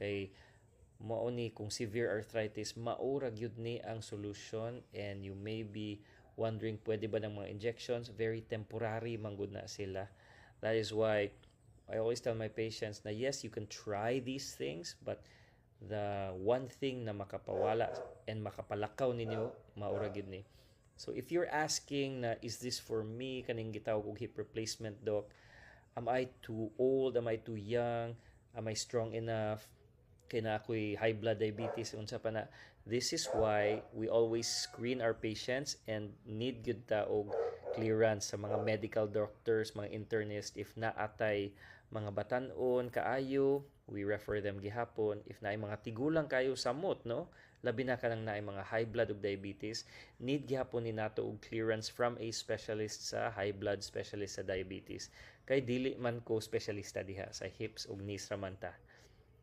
Kay mao ni kung severe arthritis, maura gyud ni ang solution, and you may be wondering pwede ba ng mga injections. Very temporary manggod na sila. That is why I always tell my patients na yes, you can try these things, but the one thing na makapawala and makapalakaw ninyo, maura gyud ni. So if you're asking na is this for me, kaning gitawag og hip replacement, doc, am I too old, am I too young, am I strong enough, kay na ako'y high blood diabetes, unsa pa na. This is why we always screen our patients and need gyud ta og clearance sa mga medical doctors, mga internist. If naatay mga batan-on kaayo, we refer them gihapon. If naay mga tigulang kayo samot, no, labi na kanang naay mga high blood ug diabetes, need gihapon ni nato og clearance from a specialist sa high blood, specialist sa diabetes. Kay dili man ko specialista diha sa hips ug knees raman ta.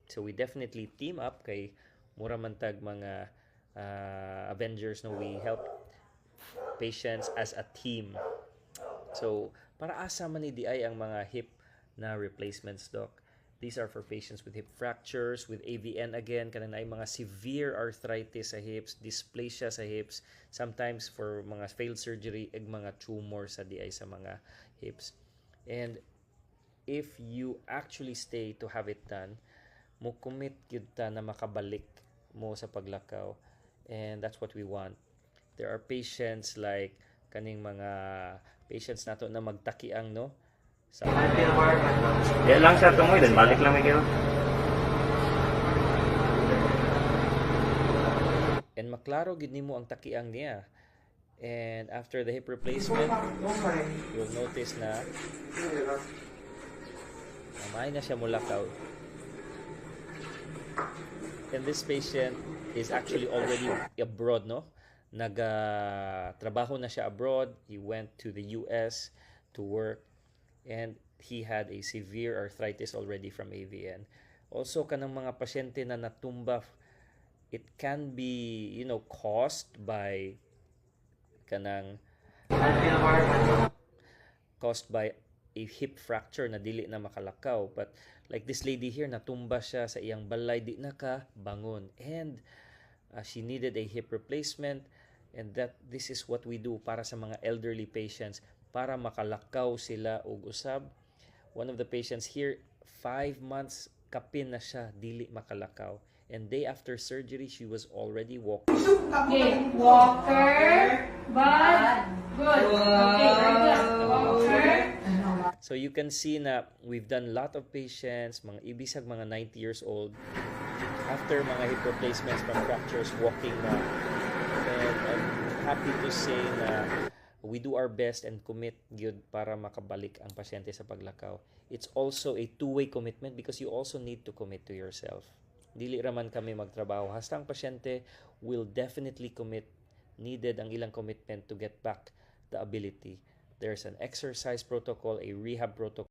So we definitely team up, kay mura man tag mga Avengers, no, we help patients as a team. So para asa man ni DI ang mga hip na replacements, doc? These are for patients with hip fractures, with AVN again, kanang ay mga severe arthritis sa hips, dysplasia sa hips, sometimes for mga failed surgery, ag mga tumor sa DI sa mga hips. And if you actually stay to have it done, mo commit gyud ta na makabalik mo sa paglakaw, and that's what we want. There are patients like kaning mga patients nato na magtakiang, no, sa Yan lang siya tumoy, then balik lang kayo. and maklaro gid nimo ang takiang niya. And after the hip replacement, you'll notice na mamay na siya mulakaw. And this patient is actually already abroad, no? Trabaho na siya abroad. He went to the US to work, and he had a severe arthritis already from AVN. Also, kanang mga pasyente na natumba, it can be, caused by a hip fracture na dili na makalakaw. But like this lady here, natumba siya sa iyang balay, di na ka bangon, and she needed a hip replacement. And this is what we do para sa mga elderly patients, para makalakaw sila og usab. One of the patients here, 5 months kapin na siya dili makalakaw, and day after surgery she was already walking. Okay, walker, but good. Okay, very good. Walker. So you can see na we've done a lot of patients, mga ibisag mga 90 years old, after mga hip replacements from fractures, walking na. And I'm happy to say na we do our best and commit gyud para makabalik ang pasyente sa paglakaw. It's also a two-way commitment, because you also need to commit to yourself. Dili raman kami magtrabaho. Hasta ang pasyente will definitely commit, needed ang ilang commitment to get back the ability. There's an exercise protocol, a rehab protocol.